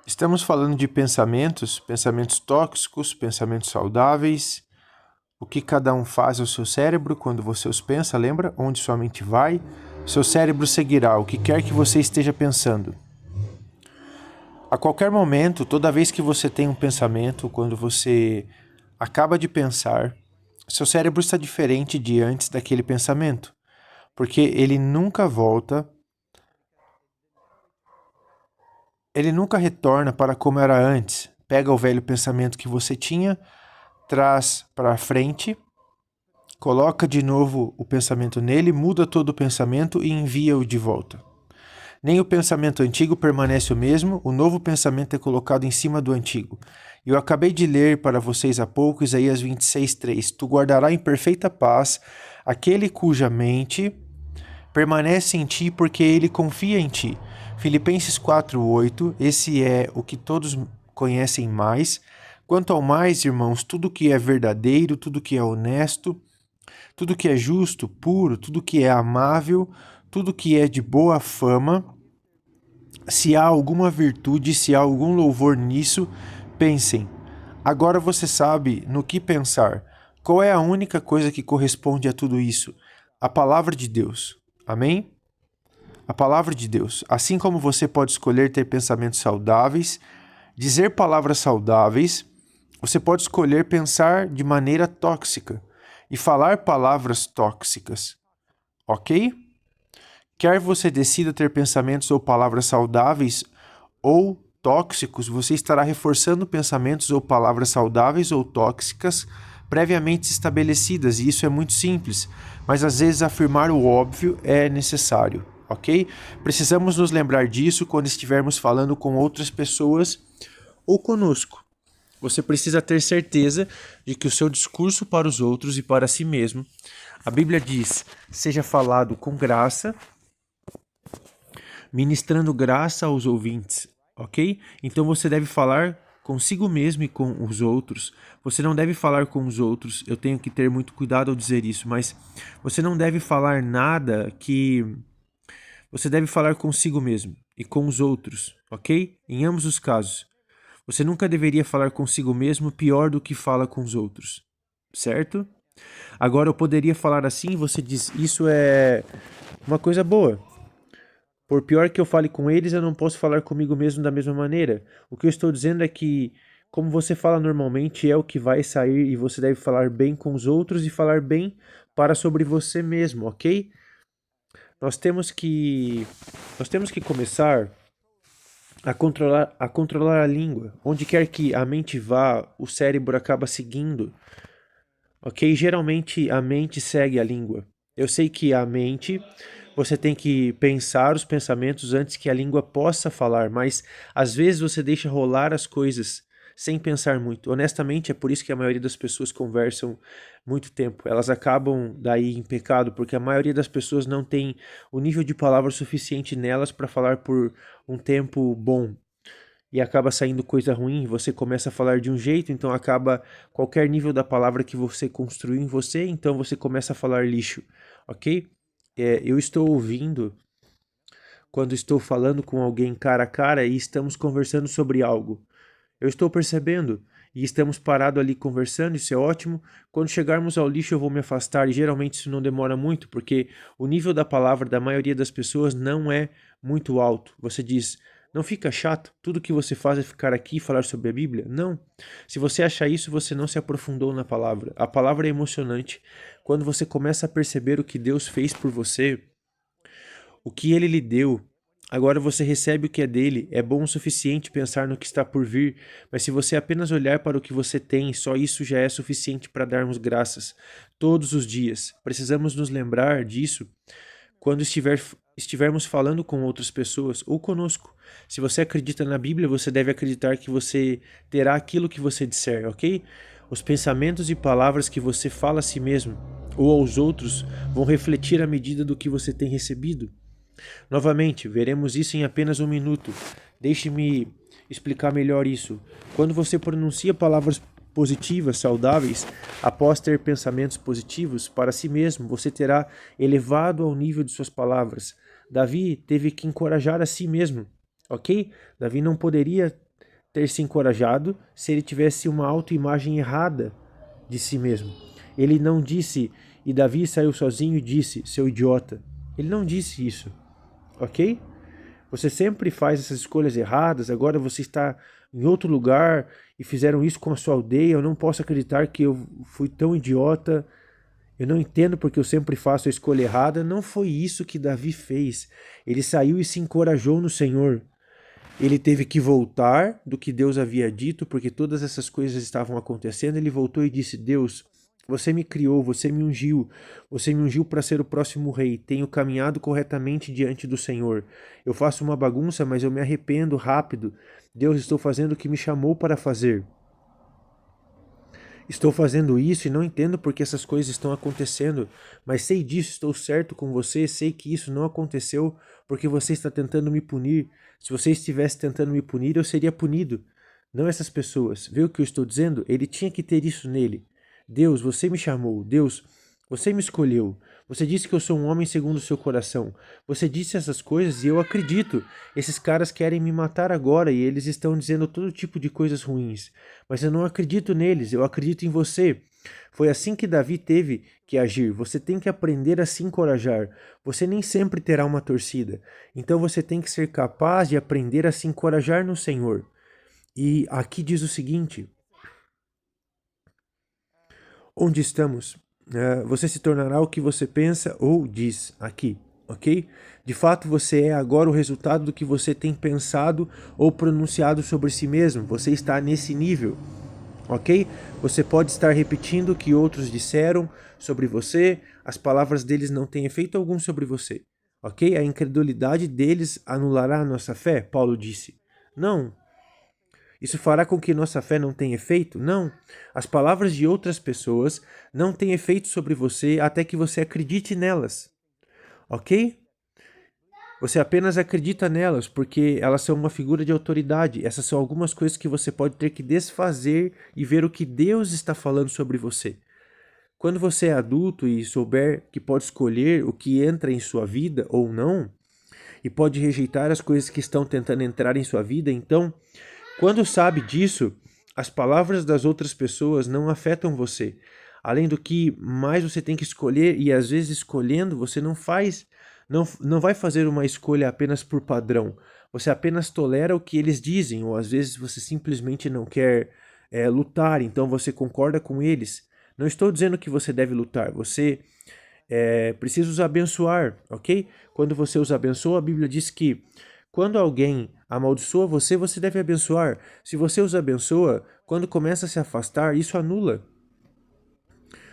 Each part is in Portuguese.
Estamos falando de pensamentos, pensamentos tóxicos, pensamentos saudáveis, o que cada um faz ao seu cérebro quando você os pensa, lembra? Onde sua mente vai? Seu cérebro seguirá o que quer que você esteja pensando. A qualquer momento, toda vez que você tem um pensamento, quando você acaba de pensar, seu cérebro está diferente de antes daquele pensamento, porque ele nunca retorna para como era antes. Pega o velho pensamento que você tinha, traz para frente, coloca de novo o pensamento nele, muda todo o pensamento e envia-o de volta. Nem o pensamento antigo permanece o mesmo, o novo pensamento é colocado em cima do antigo. Eu acabei de ler para vocês há pouco Isaías 26:3. Tu guardarás em perfeita paz aquele cuja mente permanece em ti porque ele confia em ti. Filipenses 4:8. Esse é o que todos conhecem mais. Quanto ao mais, irmãos, tudo que é verdadeiro, tudo que é honesto, tudo que é justo, puro, tudo que é amável, tudo que é de boa fama, se há alguma virtude, se há algum louvor nisso, pensem. Agora você sabe no que pensar. Qual é a única coisa que corresponde a tudo isso? A palavra de Deus. Amém? A palavra de Deus. Assim como você pode escolher ter pensamentos saudáveis, dizer palavras saudáveis, você pode escolher pensar de maneira tóxica e falar palavras tóxicas. Ok? Quer você decida ter pensamentos ou palavras saudáveis ou tóxicos, você estará reforçando pensamentos ou palavras saudáveis ou tóxicas previamente estabelecidas, e isso é muito simples, mas às vezes afirmar o óbvio é necessário, ok? Precisamos nos lembrar disso quando estivermos falando com outras pessoas ou conosco. Você precisa ter certeza de que o seu discurso para os outros e para si mesmo, a Bíblia diz, seja falado com graça, ministrando graça aos ouvintes, ok? Então você deve falar consigo mesmo e com os outros. Você não deve falar com os outros, eu tenho que ter muito cuidado ao dizer isso, mas você não deve falar nada que. Você deve falar consigo mesmo e com os outros, ok? Em ambos os casos. Você nunca deveria falar consigo mesmo pior do que fala com os outros, certo? Agora eu poderia falar assim, e você diz, isso é uma coisa boa. Por pior que eu fale com eles, eu não posso falar comigo mesmo da mesma maneira. O que eu estou dizendo é que, como você fala normalmente, é o que vai sair e você deve falar bem com os outros e falar bem para sobre você mesmo, ok? Nós temos que, nós temos que começar a controlar a língua. Onde quer que a mente vá, o cérebro acaba seguindo, ok? Geralmente a mente segue a língua. Eu sei que a mente você tem que pensar os pensamentos antes que a língua possa falar, mas às vezes você deixa rolar as coisas sem pensar muito. Honestamente, é por isso que a maioria das pessoas conversam muito tempo. Elas acabam daí em pecado, porque a maioria das pessoas não tem o nível de palavra suficiente nelas para falar por um tempo bom. E acaba saindo coisa ruim, você começa a falar de um jeito, então acaba qualquer nível da palavra que você construiu em você, então você começa a falar lixo, ok? Eu estou ouvindo quando estou falando com alguém cara a cara e estamos conversando sobre algo. Eu estou percebendo e estamos parados ali conversando, isso é ótimo. Quando chegarmos ao lixo, eu vou me afastar e geralmente isso não demora muito, porque o nível da palavra da maioria das pessoas não é muito alto. Você diz, não fica chato? Tudo que você faz é ficar aqui e falar sobre a Bíblia? Não. Se você acha isso, você não se aprofundou na palavra. A palavra é emocionante. Quando você começa a perceber o que Deus fez por você, o que ele lhe deu. Agora você recebe o que é dele. É bom o suficiente pensar no que está por vir, mas se você apenas olhar para o que você tem, só isso já é suficiente para darmos graças todos os dias. Precisamos nos lembrar disso quando estivermos falando com outras pessoas ou conosco. Se você acredita na Bíblia, você deve acreditar que você terá aquilo que você disser, ok? Os pensamentos e palavras que você fala a si mesmo ou aos outros vão refletir à medida do que você tem recebido. Novamente, veremos isso em apenas um minuto. Deixe-me explicar melhor isso. Quando você pronuncia palavras positivas, saudáveis, após ter pensamentos positivos para si mesmo, você terá elevado ao nível de suas palavras. Davi teve que encorajar a si mesmo, ok? Davi não poderia ter se encorajado se ele tivesse uma autoimagem errada de si mesmo. Ele não disse, e Davi saiu sozinho e disse, seu idiota. Ele não disse isso, ok? Você sempre faz essas escolhas erradas, agora você está em outro lugar e fizeram isso com a sua aldeia, eu não posso acreditar que eu fui tão idiota, eu não entendo porque eu sempre faço a escolha errada. Não foi isso que Davi fez. Ele saiu e se encorajou no Senhor. Ele teve que voltar do que Deus havia dito, porque todas essas coisas estavam acontecendo. Ele voltou e disse, Deus, você me criou, você me ungiu para ser o próximo rei. Tenho caminhado corretamente diante do Senhor. Eu faço uma bagunça, mas eu me arrependo rápido. Deus, estou fazendo o que me chamou para fazer. Estou fazendo isso e não entendo porque essas coisas estão acontecendo, mas sei disso, estou certo com você, sei que isso não aconteceu porque você está tentando me punir. Se você estivesse tentando me punir, eu seria punido, não essas pessoas. Vê o que eu estou dizendo? Ele tinha que ter isso nele. Deus, você me chamou. Deus, você me escolheu. Você disse que eu sou um homem segundo o seu coração. Você disse essas coisas e eu acredito. Esses caras querem me matar agora e eles estão dizendo todo tipo de coisas ruins. Mas eu não acredito neles, eu acredito em você. Foi assim que Davi teve que agir. Você tem que aprender a se encorajar. Você nem sempre terá uma torcida. Então você tem que ser capaz de aprender a se encorajar no Senhor. E aqui diz o seguinte: onde estamos? Você se tornará o que você pensa ou diz aqui, ok? De fato, você é agora o resultado do que você tem pensado ou pronunciado sobre si mesmo. Você está nesse nível, ok? Você pode estar repetindo o que outros disseram sobre você, as palavras deles não têm efeito algum sobre você, ok? A incredulidade deles anulará a nossa fé, Paulo disse. Não. Isso fará com que nossa fé não tenha efeito? Não. As palavras de outras pessoas não têm efeito sobre você até que você acredite nelas, ok? Você apenas acredita nelas porque elas são uma figura de autoridade. Essas são algumas coisas que você pode ter que desfazer e ver o que Deus está falando sobre você. Quando você é adulto e souber que pode escolher o que entra em sua vida ou não, e pode rejeitar as coisas que estão tentando entrar em sua vida, então, quando sabe disso, as palavras das outras pessoas não afetam você. Além do que, mais você tem que escolher, e às vezes escolhendo, você não vai fazer uma escolha apenas por padrão. Você apenas tolera o que eles dizem, ou às vezes você simplesmente não quer lutar, então você concorda com eles. Não estou dizendo que você deve lutar, você precisa os abençoar, ok? Quando você os abençoa, a Bíblia diz que quando alguém amaldiçoa você, você deve abençoar. Se você os abençoa, quando começa a se afastar, isso anula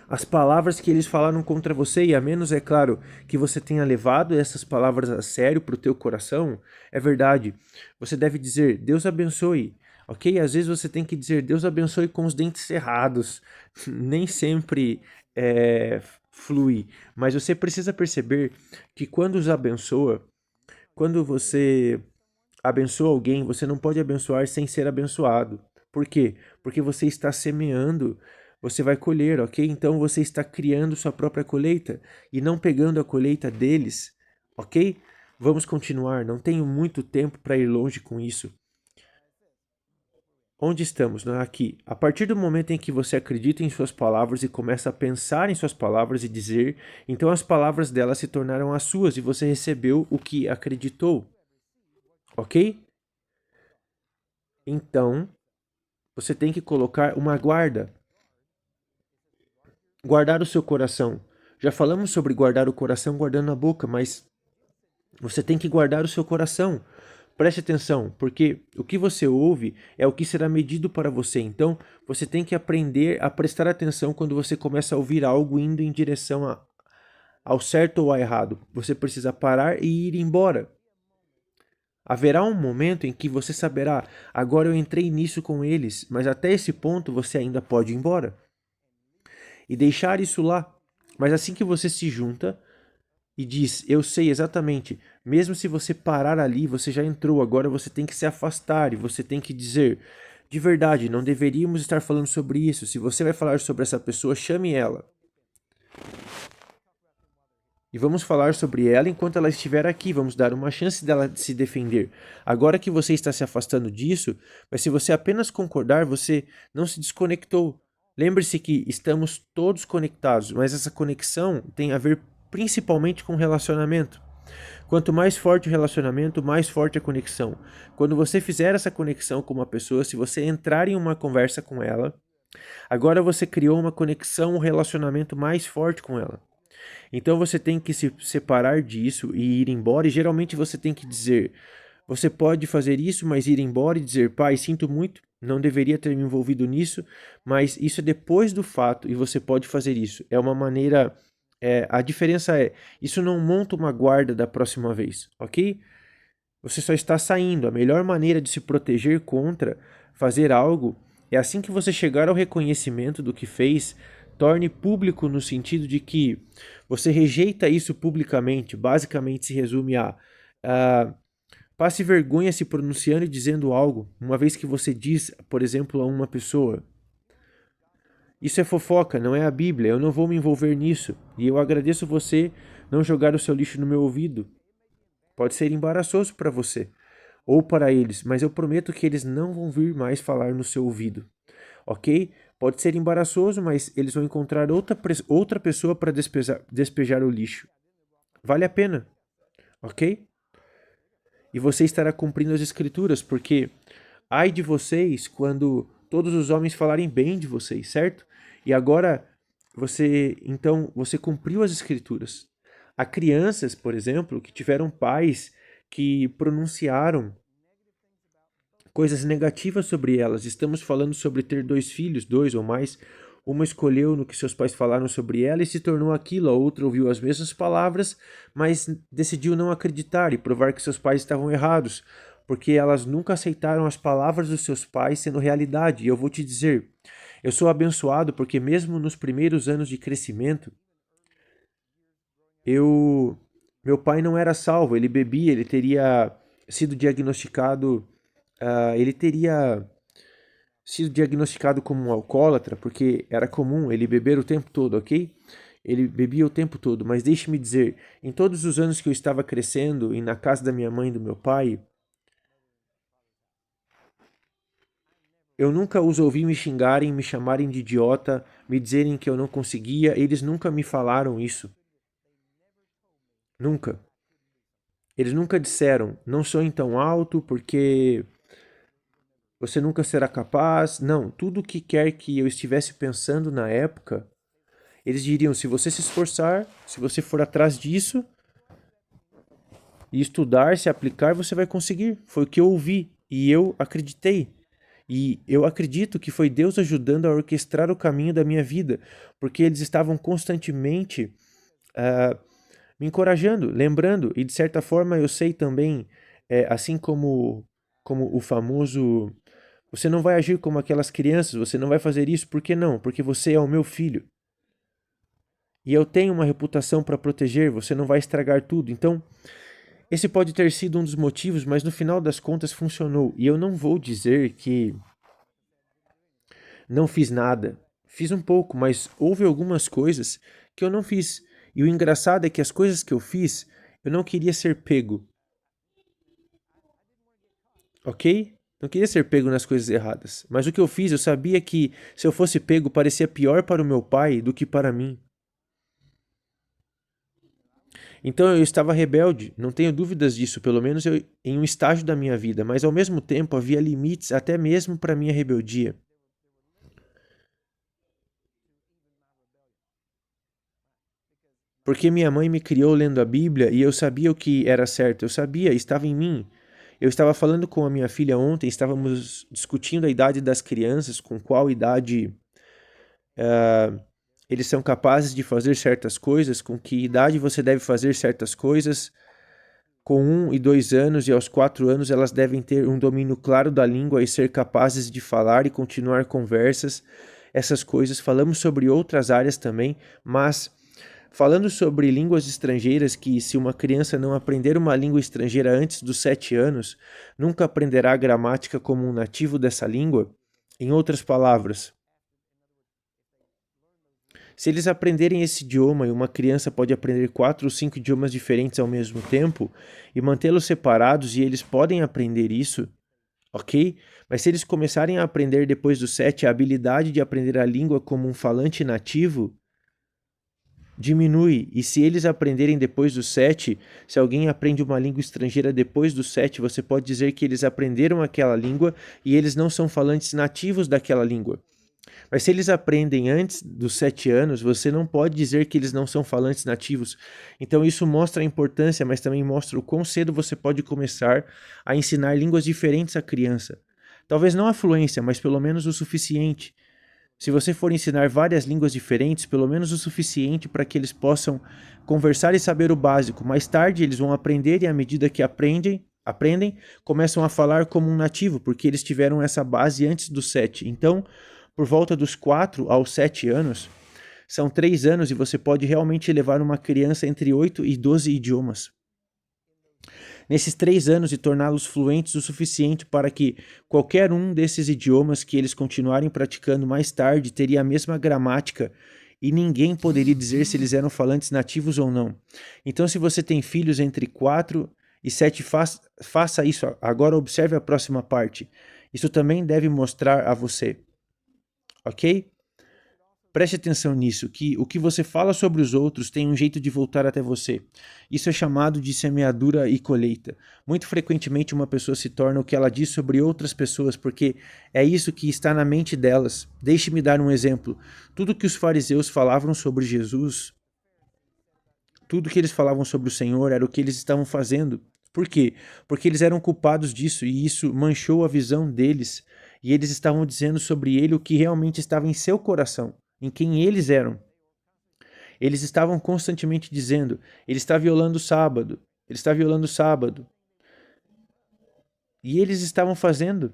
as palavras que eles falaram contra você, e a menos, é claro, que você tenha levado essas palavras a sério para o teu coração, é verdade. Você deve dizer, Deus abençoe, ok? Às vezes você tem que dizer, Deus abençoe com os dentes cerrados. Nem sempre flui, mas você precisa perceber que quando os abençoa, quando você abençoa alguém, você não pode abençoar sem ser abençoado. Por quê? Porque você está semeando, você vai colher, ok? Então você está criando sua própria colheita e não pegando a colheita deles, ok? Vamos continuar, não tenho muito tempo para ir longe com isso. Onde estamos? Aqui. A partir do momento em que você acredita em suas palavras e começa a pensar em suas palavras e dizer, então as palavras dela se tornaram as suas e você recebeu o que acreditou. Ok? Então, você tem que colocar uma guarda. Guardar o seu coração. Já falamos sobre guardar o coração guardando a boca, mas você tem que guardar o seu coração. Preste atenção, porque o que você ouve é o que será medido para você. Então, você tem que aprender a prestar atenção quando você começa a ouvir algo indo em direção ao certo ou ao errado. Você precisa parar e ir embora. Haverá um momento em que você saberá, agora eu entrei nisso com eles, mas até esse ponto você ainda pode ir embora. E deixar isso lá. Mas assim que você se junta e diz, eu sei exatamente, mesmo se você parar ali, você já entrou, agora você tem que se afastar e você tem que dizer, de verdade, não deveríamos estar falando sobre isso. Se você vai falar sobre essa pessoa, chame ela. E vamos falar sobre ela enquanto ela estiver aqui. Vamos dar uma chance dela de se defender. Agora que você está se afastando disso, mas se você apenas concordar, você não se desconectou. Lembre-se que estamos todos conectados, mas essa conexão tem a ver principalmente com relacionamento. Quanto mais forte o relacionamento, mais forte a conexão. Quando você fizer essa conexão com uma pessoa, se você entrar em uma conversa com ela, agora você criou uma conexão, um relacionamento mais forte com ela. Então você tem que se separar disso e ir embora, e geralmente você tem que dizer: você pode fazer isso, mas ir embora e dizer: pai, sinto muito, não deveria ter me envolvido nisso, mas isso é depois do fato e você pode fazer isso. É uma maneira. A diferença é: isso não monta uma guarda da próxima vez, ok? Você só está saindo. A melhor maneira de se proteger contra fazer algo é assim que você chegar ao reconhecimento do que fez, torne público no sentido de que você rejeita isso publicamente. Basicamente se resume a passe vergonha se pronunciando e dizendo algo, uma vez que você diz, por exemplo, a uma pessoa: isso é fofoca, não é a Bíblia, eu não vou me envolver nisso, e eu agradeço você não jogar o seu lixo no meu ouvido. Pode ser embaraçoso para você ou para eles, mas eu prometo que eles não vão vir mais falar no seu ouvido, ok? Pode ser embaraçoso, mas eles vão encontrar outra pessoa para despejar o lixo. Vale a pena, ok? E você estará cumprindo as escrituras, porque ai de vocês quando todos os homens falarem bem de vocês, certo? E agora você cumpriu as escrituras. Há crianças, por exemplo, que tiveram pais que pronunciaram coisas negativas sobre elas. Estamos falando sobre ter dois filhos, dois ou mais. Uma escolheu no que seus pais falaram sobre ela e se tornou aquilo, a outra ouviu as mesmas palavras, mas decidiu não acreditar e provar que seus pais estavam errados, porque elas nunca aceitaram as palavras dos seus pais sendo realidade. E eu vou te dizer, eu sou abençoado porque mesmo nos primeiros anos de crescimento, eu meu pai não era salvo, ele bebia, ele teria sido diagnosticado, ele teria sido diagnosticado como um alcoólatra, porque era comum ele beber o tempo todo, ok? Ele bebia o tempo todo, mas deixe-me dizer, em todos os anos que eu estava crescendo e na casa da minha mãe e do meu pai, eu nunca os ouvi me xingarem, me chamarem de idiota, me dizerem que eu não conseguia, eles nunca me falaram isso. Nunca. Eles nunca disseram, não sou tão alto porque você nunca será capaz. Não, tudo o que quer que eu estivesse pensando na época, eles diriam: se você se esforçar, se você for atrás disso e estudar, se aplicar, você vai conseguir. Foi o que eu ouvi e eu acreditei. E eu acredito que foi Deus ajudando a orquestrar o caminho da minha vida, porque eles estavam constantemente me encorajando, lembrando, e de certa forma eu sei também, assim como o famoso: você não vai agir como aquelas crianças, você não vai fazer isso, por que não? Porque você é o meu filho. E eu tenho uma reputação para proteger, você não vai estragar tudo. Então, esse pode ter sido um dos motivos, mas no final das contas funcionou. E eu não vou dizer que não fiz nada. Fiz um pouco, mas houve algumas coisas que eu não fiz. E o engraçado é que as coisas que eu fiz, eu não queria ser pego, ok? Não queria ser pego nas coisas erradas. Mas o que eu fiz, eu sabia que se eu fosse pego, parecia pior para o meu pai do que para mim. Então eu estava rebelde, não tenho dúvidas disso, pelo menos em um estágio da minha vida, mas ao mesmo tempo havia limites até mesmo para minha rebeldia. Porque minha mãe me criou lendo a Bíblia e eu sabia o que era certo, eu sabia, estava em mim. Eu estava falando com a minha filha ontem, estávamos discutindo a idade das crianças, com qual idade eles são capazes de fazer certas coisas, com que idade você deve fazer certas coisas. Com 1 e 2 anos e aos 4 anos elas devem ter um domínio claro da língua e ser capazes de falar e continuar conversas, essas coisas. Falamos sobre outras áreas também, mas falando sobre línguas estrangeiras, que se uma criança não aprender uma língua estrangeira antes dos 7 anos, nunca aprenderá a gramática como um nativo dessa língua. Em outras palavras, Se eles aprenderem esse idioma, e uma criança pode aprender 4 ou 5 idiomas diferentes ao mesmo tempo, e mantê-los separados, e eles podem aprender isso, ok? Mas se eles começarem a aprender depois dos 7, a habilidade de aprender a língua como um falante nativo diminui. E se eles aprenderem depois dos 7, se alguém aprende uma língua estrangeira depois dos 7, você pode dizer que eles aprenderam aquela língua e eles não são falantes nativos daquela língua. Mas se eles aprendem antes dos 7 anos, você não pode dizer que eles não são falantes nativos. Então isso mostra a importância, mas também mostra o quão cedo você pode começar a ensinar línguas diferentes à criança. Talvez não a fluência, mas pelo menos o suficiente. Se você for ensinar várias línguas diferentes, pelo menos o suficiente para que eles possam conversar e saber o básico. Mais tarde eles vão aprender e à medida que aprendem, começam a falar como um nativo, porque eles tiveram essa base antes dos 7. Então, por volta dos 4 aos 7 anos, são 3 anos e você pode realmente levar uma criança entre 8 e 12 idiomas. Nesses 3 anos e torná-los fluentes o suficiente para que qualquer um desses idiomas que eles continuarem praticando mais tarde teria a mesma gramática e ninguém poderia dizer se eles eram falantes nativos ou não. Então, se você tem filhos entre 4 e 7, faça isso. Agora observe a próxima parte. Isso também deve mostrar a você. Ok? Preste atenção nisso, que o que você fala sobre os outros tem um jeito de voltar até você. Isso é chamado de semeadura e colheita. Muito frequentemente uma pessoa se torna o que ela diz sobre outras pessoas, porque é isso que está na mente delas. Deixe-me dar um exemplo. Tudo que os fariseus falavam sobre Jesus, tudo que eles falavam sobre o Senhor era o que eles estavam fazendo. Por quê? Porque eles eram culpados disso e isso manchou a visão deles. E eles estavam dizendo sobre ele o que realmente estava em seu coração, em quem eles eram. Eles estavam constantemente dizendo, ele está violando o sábado, ele está violando o sábado. E eles estavam fazendo.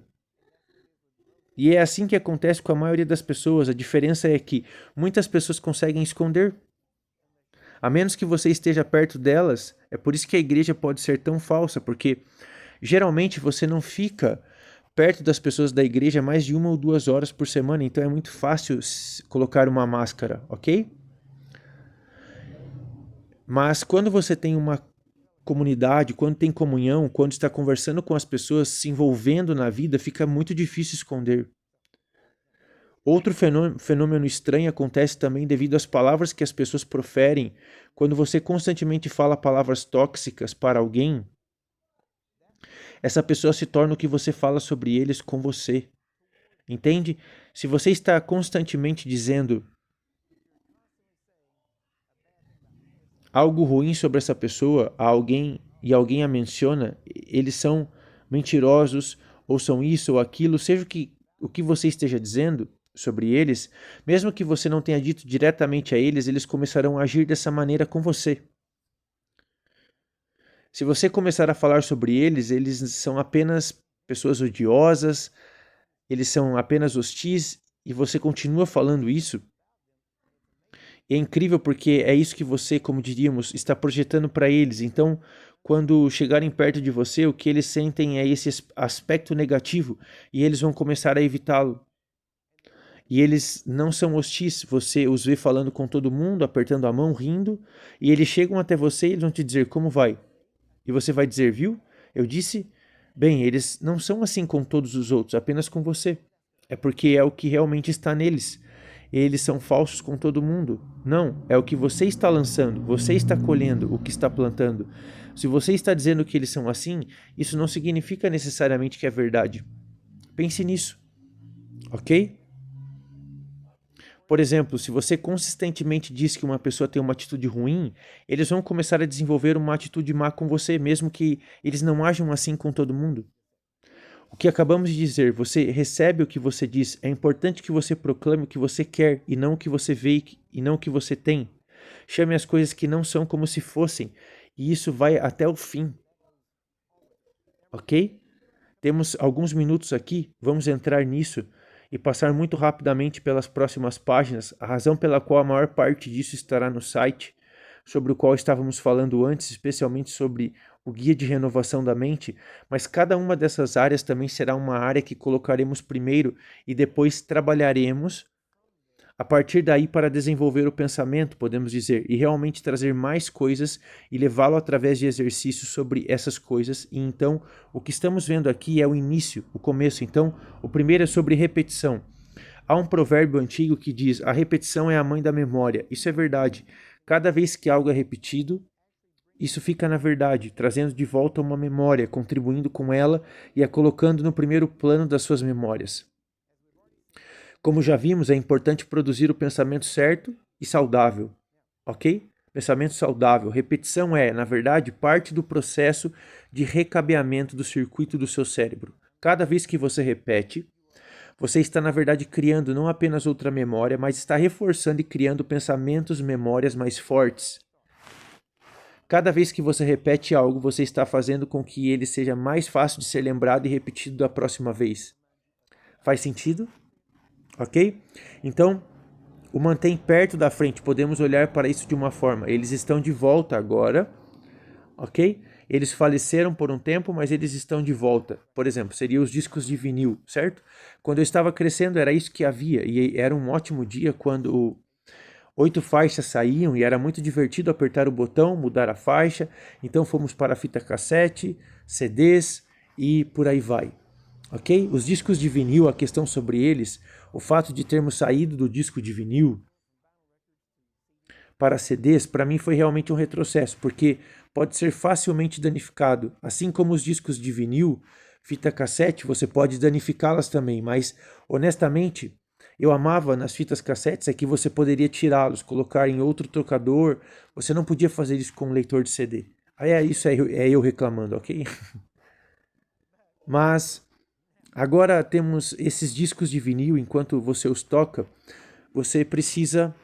E é assim que acontece com a maioria das pessoas. A diferença é que muitas pessoas conseguem esconder. A menos que você esteja perto delas, é por isso que a igreja pode ser tão falsa, porque geralmente você não fica perto das pessoas da igreja mais de 1 ou 2 horas por semana, então é muito fácil colocar uma máscara, ok? Mas quando você tem uma comunidade, quando tem comunhão, quando está conversando com as pessoas, se envolvendo na vida, fica muito difícil esconder. Outro fenômeno estranho acontece também devido às palavras que as pessoas proferem. Quando você constantemente fala palavras tóxicas para alguém, essa pessoa se torna o que você fala sobre eles com você. Entende? Se você está constantemente dizendo algo ruim sobre essa pessoa a alguém e alguém a menciona, eles são mentirosos ou são isso ou aquilo, seja o que você esteja dizendo sobre eles, mesmo que você não tenha dito diretamente a eles, eles começarão a agir dessa maneira com você. Se você começar a falar sobre eles, eles são apenas pessoas odiosas, eles são apenas hostis e você continua falando isso, é incrível porque é isso que você, como diríamos, está projetando para eles. Então, quando chegarem perto de você, o que eles sentem é esse aspecto negativo e eles vão começar a evitá-lo. E eles não são hostis, você os vê falando com todo mundo, apertando a mão, rindo, e eles chegam até você e eles vão te dizer como vai. E você vai dizer, viu? Eu disse, bem, eles não são assim com todos os outros, apenas com você. É porque é o que realmente está neles. Eles são falsos com todo mundo. Não, é o que você está lançando, você está colhendo o que está plantando. Se você está dizendo que eles são assim, isso não significa necessariamente que é verdade. Pense nisso, ok? Por exemplo, se você consistentemente diz que uma pessoa tem uma atitude ruim, eles vão começar a desenvolver uma atitude má com você, mesmo que eles não ajam assim com todo mundo. O que acabamos de dizer, você recebe o que você diz, é importante que você proclame o que você quer e não o que você vê e não o que você tem. Chame as coisas que não são como se fossem, e isso vai até o fim. Ok? Temos alguns minutos aqui, vamos entrar nisso e passar muito rapidamente pelas próximas páginas, a razão pela qual a maior parte disso estará no site, sobre o qual estávamos falando antes, especialmente sobre o guia de renovação da mente, mas cada uma dessas áreas também será uma área que colocaremos primeiro e depois trabalharemos a partir daí para desenvolver o pensamento, podemos dizer, e realmente trazer mais coisas e levá-lo através de exercícios sobre essas coisas. E então, o que estamos vendo aqui é o início, o começo. Então, o primeiro é sobre repetição. Há um provérbio antigo que diz: a repetição é a mãe da memória. Isso é verdade. Cada vez que algo é repetido, isso fica na verdade, trazendo de volta uma memória, contribuindo com ela e a colocando no primeiro plano das suas memórias. Como já vimos, é importante produzir o pensamento certo e saudável, ok? Pensamento saudável. Repetição é, na verdade, parte do processo de recabeamento do circuito do seu cérebro. Cada vez que você repete, você está, na verdade, criando não apenas outra memória, mas está reforçando e criando pensamentos, memórias mais fortes. Cada vez que você repete algo, você está fazendo com que ele seja mais fácil de ser lembrado e repetido da próxima vez. Faz sentido? Ok? Então, o mantém perto da frente. Podemos olhar para isso de uma forma. Eles estão de volta agora, ok? Eles faleceram por um tempo, mas eles estão de volta. Por exemplo, seriam os discos de vinil, certo? Quando eu estava crescendo, era isso que havia. E era um ótimo dia quando 8 faixas saíam e era muito divertido apertar o botão, mudar a faixa. Então fomos para a fita cassete, CDs e por aí vai. Ok? Os discos de vinil, a questão sobre eles, o fato de termos saído do disco de vinil para CDs, para mim foi realmente um retrocesso, porque pode ser facilmente danificado. Assim como os discos de vinil, fita cassete, você pode danificá-las também, mas honestamente, eu amava nas fitas cassetes é que você poderia tirá-los, colocar em outro trocador, você não podia fazer isso com um leitor de CD. Aí isso é eu reclamando, ok? Mas agora temos esses discos de vinil, enquanto você os toca, você precisa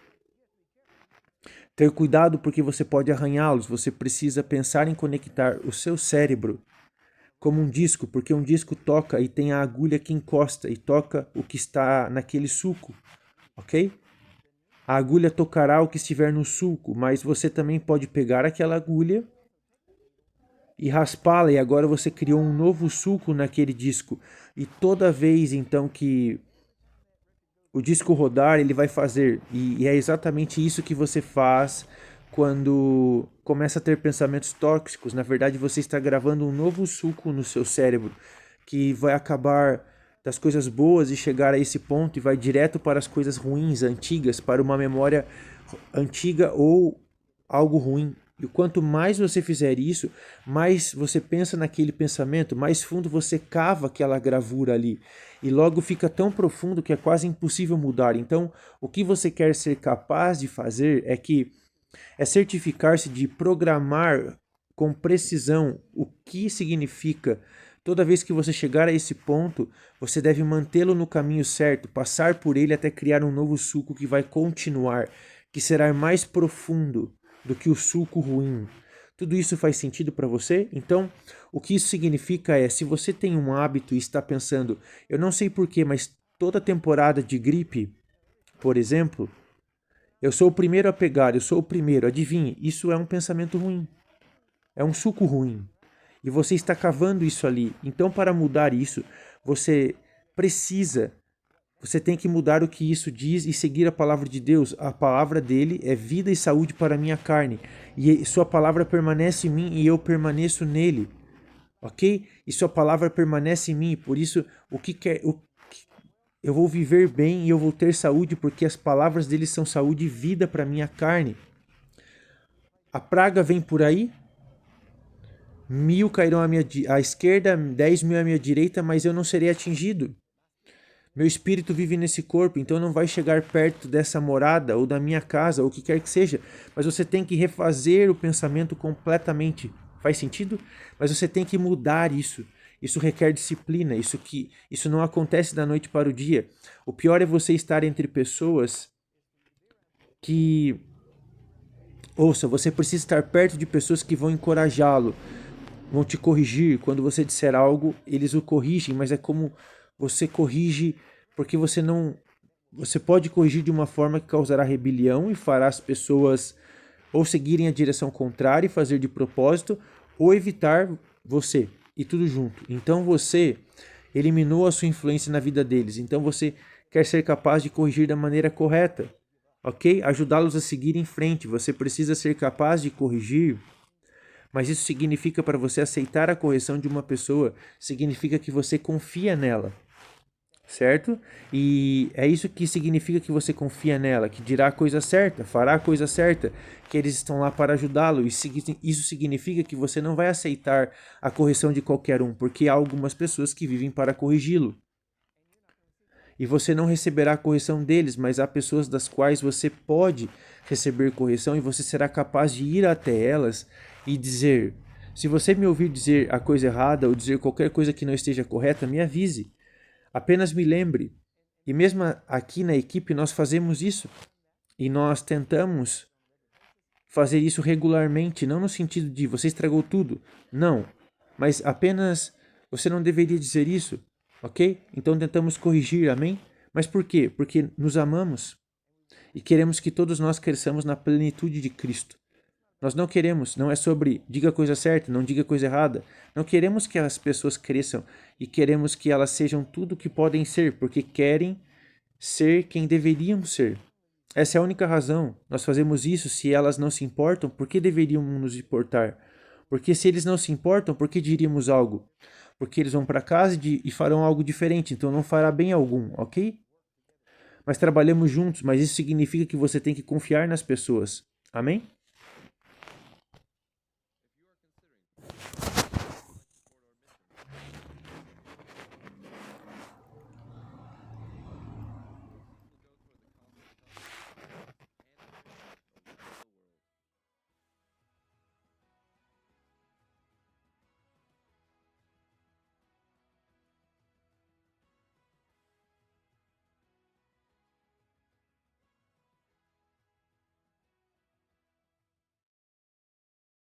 ter cuidado porque você pode arranhá-los, você precisa pensar em conectar o seu cérebro como um disco, porque um disco toca e tem a agulha que encosta e toca o que está naquele suco, ok? A agulha tocará o que estiver no suco, mas você também pode pegar aquela agulha e raspá-la, e agora você criou um novo suco naquele disco. E toda vez então que o disco rodar, ele vai fazer, e é exatamente isso que você faz quando começa a ter pensamentos tóxicos. Na verdade, você está gravando um novo suco no seu cérebro, que vai acabar das coisas boas e chegar a esse ponto e vai direto para as coisas ruins, antigas, para uma memória antiga ou algo ruim. E quanto mais você fizer isso, mais você pensa naquele pensamento, mais fundo você cava aquela gravura ali. E logo fica tão profundo que é quase impossível mudar. Então, o que você quer ser capaz de fazer é certificar-se de programar com precisão o que significa. Toda vez que você chegar a esse ponto, você deve mantê-lo no caminho certo, passar por ele até criar um novo suco que vai continuar, que será mais profundo do que o suco ruim. Tudo isso faz sentido para você? Então, o que isso significa é, se você tem um hábito e está pensando, eu não sei porquê, mas toda temporada de gripe, por exemplo, eu sou o primeiro a pegar, eu sou o primeiro, adivinhe, isso é um pensamento ruim, é um suco ruim. E você está cavando isso ali. Então, para mudar isso, você precisa você tem que mudar o que isso diz e seguir a palavra de Deus. A palavra dele é vida e saúde para a minha carne. E sua palavra permanece em mim e eu permaneço nele. Ok? E sua palavra permanece em mim. Por isso, eu vou viver bem e eu vou ter saúde, porque as palavras dele são saúde e vida para a minha carne. A praga vem por aí. 1.000 cairão à esquerda, 10.000 à minha direita, mas eu não serei atingido. Meu espírito vive nesse corpo, então não vai chegar perto dessa morada ou da minha casa, ou o que quer que seja. Mas você tem que refazer o pensamento completamente. Faz sentido? Mas você tem que mudar isso. Isso requer disciplina, isso não acontece da noite para o dia. O pior é você estar entre pessoas que... Ouça, você precisa estar perto de pessoas que vão encorajá-lo, vão te corrigir. Quando você disser algo, eles o corrigem, mas é como... Você corrige porque você pode corrigir de uma forma que causará rebelião e fará as pessoas ou seguirem a direção contrária e fazer de propósito, ou evitar você, e tudo junto. Então você eliminou a sua influência na vida deles. Então você quer ser capaz de corrigir da maneira correta, ok? Ajudá-los a seguir em frente. Você precisa ser capaz de corrigir, mas isso significa para você aceitar a correção de uma pessoa, significa que você confia nela, certo? E é isso que significa que você confia nela, que dirá a coisa certa, fará a coisa certa, que eles estão lá para ajudá-lo. E isso significa que você não vai aceitar a correção de qualquer um, porque há algumas pessoas que vivem para corrigi-lo. E você não receberá a correção deles, mas há pessoas das quais você pode receber correção e você será capaz de ir até elas e dizer: se você me ouvir dizer a coisa errada ou dizer qualquer coisa que não esteja correta, me avise. Apenas me lembre. E mesmo aqui na equipe nós fazemos isso. E nós tentamos fazer isso regularmente, não no sentido de você estragou tudo. Não. Mas apenas você não deveria dizer isso, ok? Então tentamos corrigir, amém? Mas por quê? Porque nos amamos e queremos que todos nós cresçamos na plenitude de Cristo. Nós não queremos, não é sobre diga a coisa certa, não diga a coisa errada. Não queremos que as pessoas cresçam e queremos que elas sejam tudo o que podem ser, porque querem ser quem deveriam ser. Essa é a única razão. Nós fazemos isso. Se elas não se importam, por que deveriam nos importar? Porque se eles não se importam, por que diríamos algo? Porque eles vão para casa e farão algo diferente, então não fará bem algum, ok? Mas trabalhamos juntos, mas isso significa que você tem que confiar nas pessoas. Amém?